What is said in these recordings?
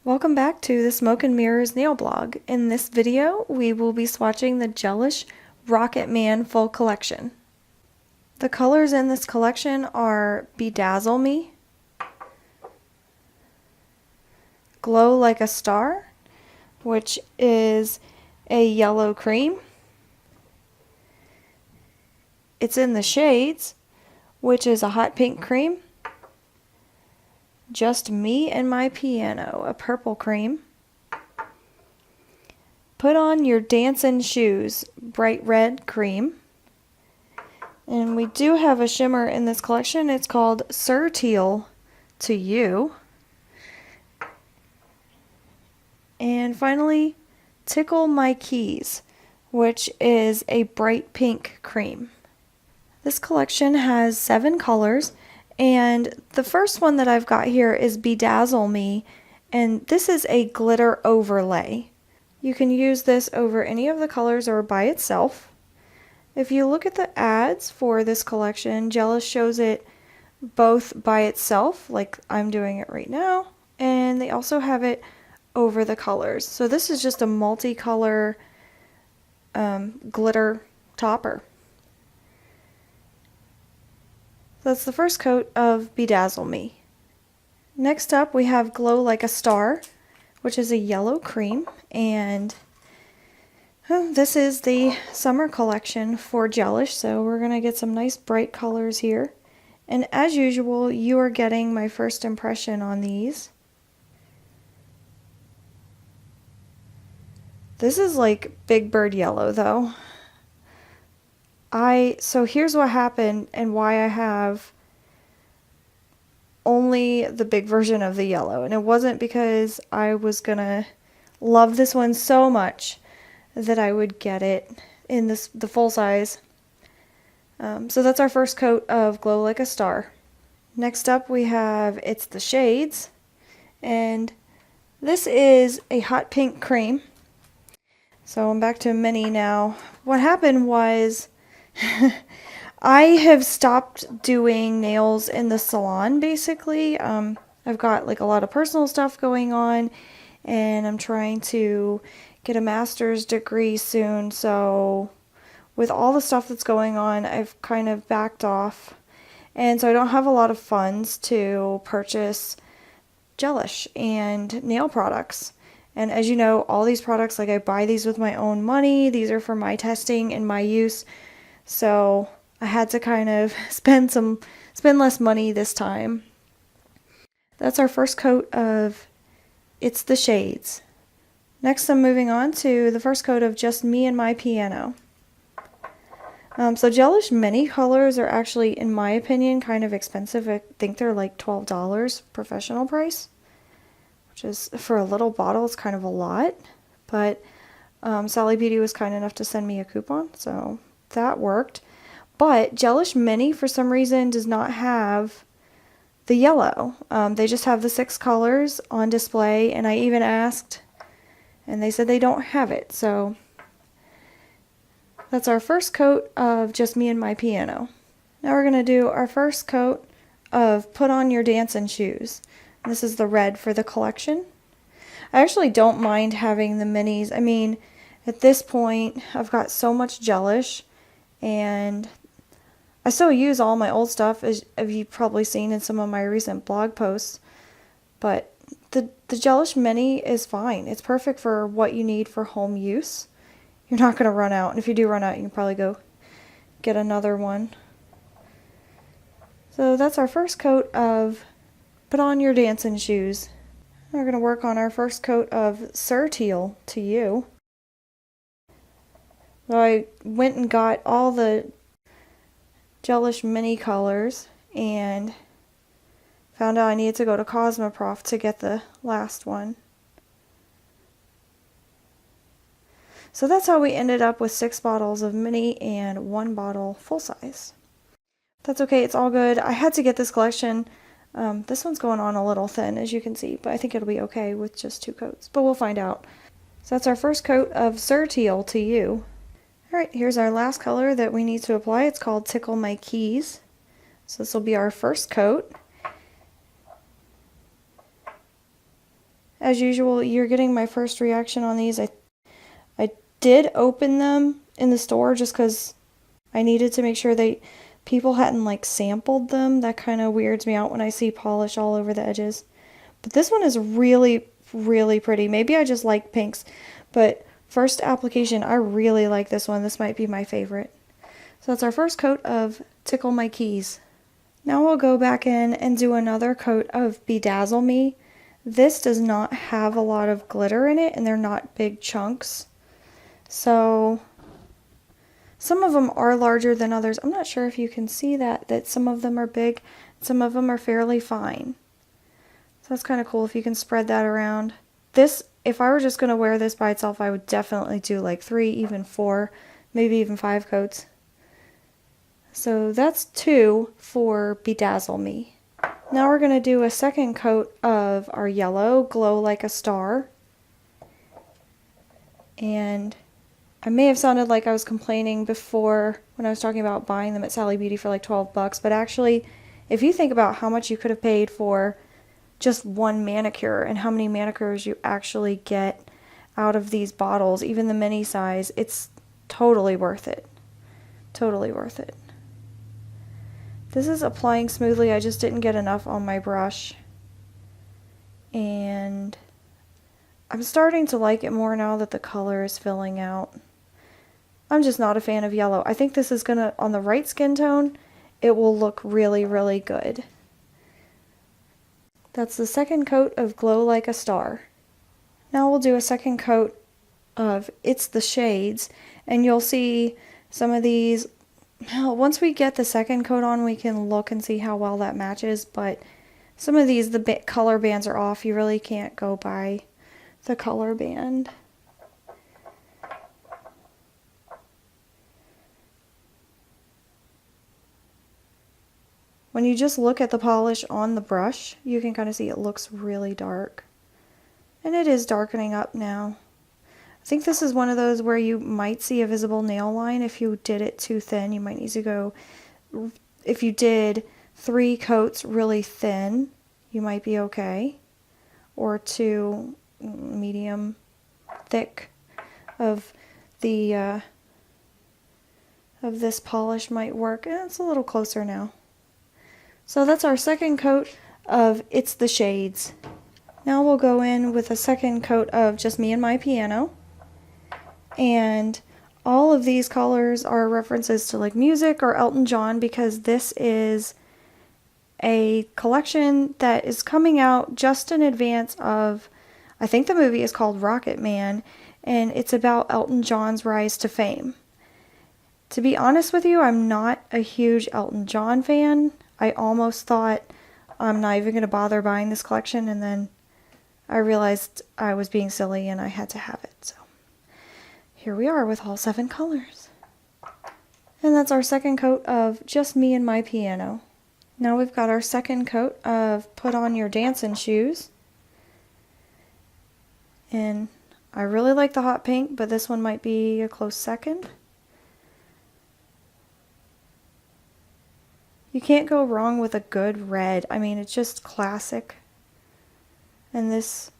Welcome back to the Smoke and Mirrors nail blog. In this video, we will be swatching the Gelish Rocketman full collection. The colors in this collection are Bedazzle Me, Glow Like a Star, which is a yellow cream. It's in the shades, which is a hot pink cream, Just Me and My Piano, a purple cream, Put On Your Dancin' Shoes, bright red cream, and we do have a shimmer in this collection. It's called Sir Teal to You. And finally, Tickle My Keys, which is a bright pink cream. This collection has 7 colors, and the first one that I've got here is Bedazzle Me, and this is a glitter overlay. You can use this over any of the colors or by itself. If you look at the ads for this collection, Gelish shows it both by itself, like I'm doing it right now, and they also have it over the colors. So this is just a multicolor glitter topper. That's the first coat of Bedazzle Me. Next up we have Glow Like a Star, which is a yellow cream, and this is the summer collection for Gelish, so we're going to get some nice bright colors here. And as usual, you are getting my first impression on these. This is like Big Bird yellow though. So here's what happened and why I have only the big version of the yellow. And it wasn't because I was gonna love this one so much that I would get it in the full size. So that's our first coat of Glow Like a Star. Next up we have It's the Shades, and this is a hot pink cream. So I'm back to mini now. What happened was I have stopped doing nails in the salon basically. I've got like a lot of personal stuff going on, and I'm trying to get a master's degree soon, so with all the stuff that's going on, I've kind of backed off, and so I don't have a lot of funds to purchase Gelish and nail products. And as you know, all these products, like I buy these with my own money. These are for my testing and my use. So I had to kind of spend less money this time. That's our first coat of It's the Shades. Next I'm moving on to the first coat of Just Me and My Piano. So Gelish mini colors are actually, in my opinion, kind of expensive. I think they're like $12 professional price, which is, for a little bottle, it's kind of a lot. But Sally Beauty was kind enough to send me a coupon, so that worked. But Gelish Mini, for some reason, does not have the yellow. They just have the 6 colors on display, and I even asked, and they said they don't have it. So that's our first coat of Just Me and My Piano. Now we're going to do our first coat of Put On Your Dancin' Shoes. This is the red for the collection. I actually don't mind having the minis. I mean, at this point, I've got so much Gelish, and I still use all my old stuff, as you've probably seen in some of my recent blog posts. But the Gelish Mini is fine. It's perfect for what you need for home use. You're not going to run out, and if you do run out, you can probably go get another one. So that's our first coat of Put On Your Dancin' Shoes. We're going to work on our first coat of Sir Teal to You. So I went and got all the Gelish mini colors and found out I needed to go to Cosmoprof to get the last one. So that's how we ended up with 6 bottles of mini and 1 bottle full size. That's okay, it's all good. I had to get this collection. This one's going on a little thin, as you can see, but I think it'll be okay with just 2 coats, but we'll find out. So that's our first coat of Sir Teal to You. Alright, here's our last color that we need to apply. It's called Tickle My Keys. So this will be our first coat. As usual, you're getting my first reaction on these. I did open them in the store just because I needed to make sure people hadn't like sampled them. That kind of weirds me out when I see polish all over the edges. But this one is really, really pretty. Maybe I just like pinks, but first application, I really like this one. This might be my favorite. So that's our first coat of Tickle My Keys. Now we'll go back in and do another coat of Bedazzle Me. This does not have a lot of glitter in it, and they're not big chunks. So some of them are larger than others. I'm not sure if you can see that some of them are big, some of them are fairly fine. So that's kind of cool if you can spread that around. This, if I were just going to wear this by itself, I would definitely do like 3, even 4, maybe even 5 coats. So that's 2 for Bedazzle Me. Now we're going to do a second coat of our yellow, Glow Like a Star. And I may have sounded like I was complaining before when I was talking about buying them at Sally Beauty for like $12, but actually, if you think about how much you could have paid for just one manicure and how many manicures you actually get out of these bottles, even the mini size, it's totally worth it. Totally worth it. This is applying smoothly. I just didn't get enough on my brush. And I'm starting to like it more now that the color is filling out. I'm just not a fan of yellow. I think this is gonna, on the right skin tone, it will look really, really good. That's the second coat of Glow Like a Star. Now we'll do a second coat of It's the Shades, and you'll see some of these. Well, once we get the second coat on, we can look and see how well that matches, but some of these, the color bands are off. You really can't go by the color band. When you just look at the polish on the brush, you can kind of see it looks really dark. And it is darkening up now. I think this is one of those where you might see a visible nail line. If you did it too thin, you might need to go, if you did 3 coats really thin, you might be okay. Or 2 medium thick of the of this polish might work. And it's a little closer now. So that's our second coat of It's the Shades. Now we'll go in with a second coat of Just Me and My Piano. And all of these colors are references to like music or Elton John, because this is a collection that is coming out just in advance of, I think the movie is called Rocketman, and it's about Elton John's rise to fame. To be honest with you, I'm not a huge Elton John fan. I almost thought I'm not even going to bother buying this collection, and then I realized I was being silly and I had to have it. So here we are with all 7 colors. And that's our second coat of Just Me and My Piano. Now we've got our second coat of Put On Your Dancing Shoes. And I really like the hot pink, but this one might be a close second. You can't go wrong with a good red. I mean, it's just classic. And this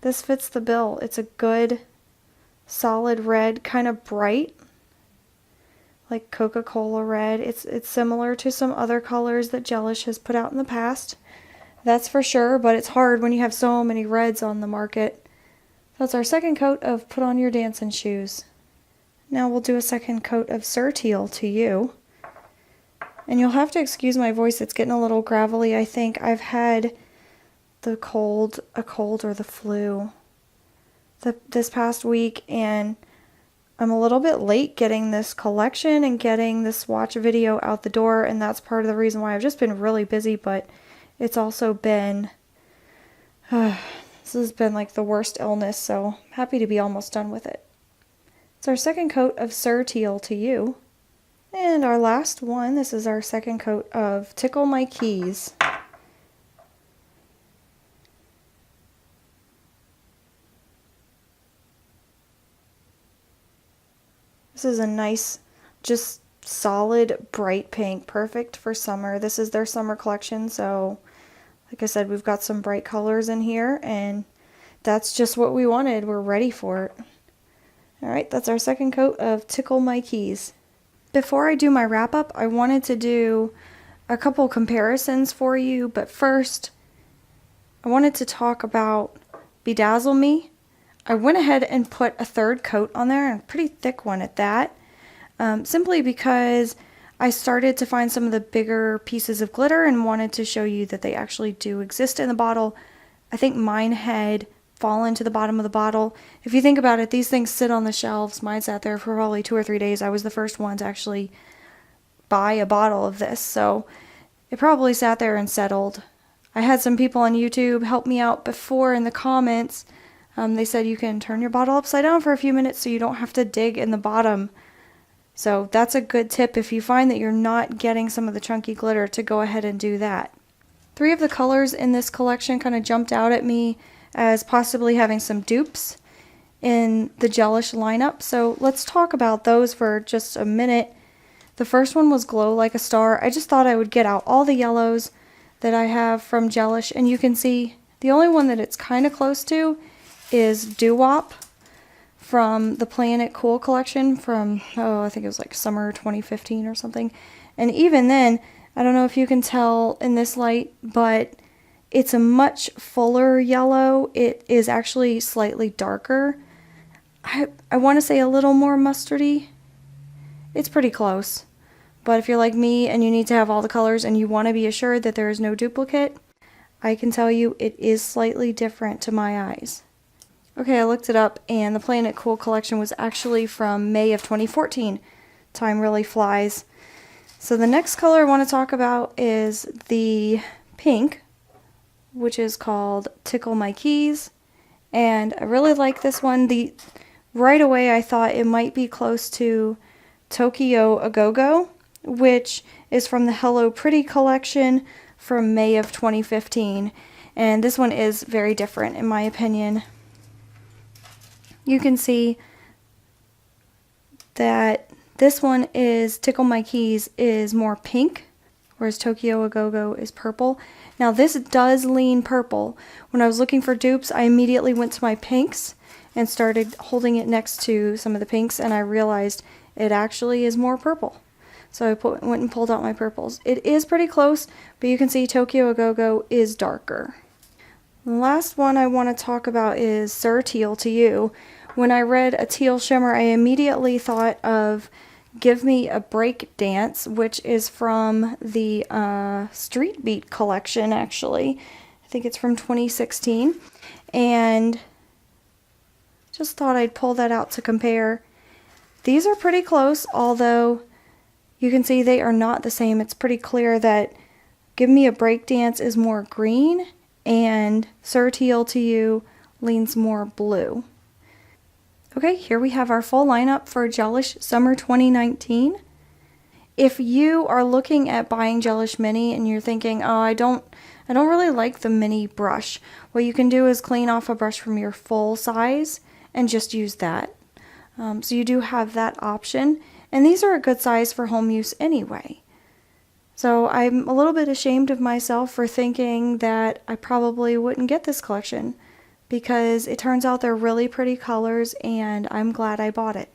fits the bill. It's a good, solid red, kind of bright, like Coca-Cola red. It's similar to some other colors that Gelish has put out in the past. That's for sure, but it's hard when you have so many reds on the market. That's our second coat of Put On Your Dancing Shoes. Now we'll do a second coat of Surteal to You. And you'll have to excuse my voice, it's getting a little gravelly. I think I've had a cold or the flu this past week, and I'm a little bit late getting this collection and getting the swatch video out the door, and that's part of the reason why I've just been really busy, but it's also been, this has been like the worst illness, so I'm happy to be almost done with it. It's our second coat of Surteal to You. And our last one, this is our second coat of Tickle My Keys. This is a nice, just solid, bright pink, perfect for summer. This is their summer collection, so like I said, we've got some bright colors in here, and that's just what we wanted. We're ready for it. Alright, that's our second coat of Tickle My Keys. Before I do my wrap up, I wanted to do a couple comparisons for you, but first I wanted to talk about Bedazzle Me. I went ahead and put a third coat on there, a pretty thick one at that, simply because I started to find some of the bigger pieces of glitter and wanted to show you that they actually do exist in the bottle. I think mine had fallen to the bottom of the bottle. If you think about it, these things sit on the shelves. Mine sat there for probably 2 or 3 days. I was the first one to actually buy a bottle of this, so it probably sat there and settled. I had some people on YouTube help me out before in the comments. They said you can turn your bottle upside down for a few minutes so you don't have to dig in the bottom. So that's a good tip if you find that you're not getting some of the chunky glitter, to go ahead and do that. 3 of the colors in this collection kind of jumped out at me as possibly having some dupes in the Gelish lineup. So let's talk about those for just a minute. The first one was Glow Like a Star. I just thought I would get out all the yellows that I have from Gelish, and you can see the only one that it's kind of close to is Doo Wop from the Planet Cool collection from, I think it was like summer 2015 or something. And even then, I don't know if you can tell in this light, but it's a much fuller yellow. It is actually slightly darker. I want to say a little more mustardy. It's pretty close. But if you're like me and you need to have all the colors and you want to be assured that there is no duplicate, I can tell you it is slightly different to my eyes. Okay, I looked it up, and the Planet Cool collection was actually from May of 2014. Time really flies. So the next color I want to talk about is the pink, which is called Tickle My Keys. And I really like this one. Right away I thought it might be close to Tokyo A Go-Go, which is from the Hello Pretty collection from May of 2015. And this one is very different in my opinion. You can see that this one is Tickle My Keys is more pink, whereas Tokyo A Go-Go is purple. Now this does lean purple. When I was looking for dupes, I immediately went to my pinks and started holding it next to some of the pinks, and I realized it actually is more purple. So I went and pulled out my purples. It is pretty close, but you can see Tokyo A Go-Go is darker. The last one I want to talk about is Sir Teal to You. When I read a teal shimmer, I immediately thought of Give Me a Break Dance, which is from the Street Beat collection, actually. I think it's from 2016. And just thought I'd pull that out to compare. These are pretty close, although you can see they are not the same. It's pretty clear that Give Me a Break Dance is more green, and Sir Teal to You leans more blue. Okay, here we have our full lineup for Gelish Summer 2019. If you are looking at buying Gelish Mini and you're thinking, oh, I don't really like the mini brush, what you can do is clean off a brush from your full size and just use that. So you do have that option, and these are a good size for home use anyway. So I'm a little bit ashamed of myself for thinking that I probably wouldn't get this collection, because it turns out they're really pretty colors, and I'm glad I bought it.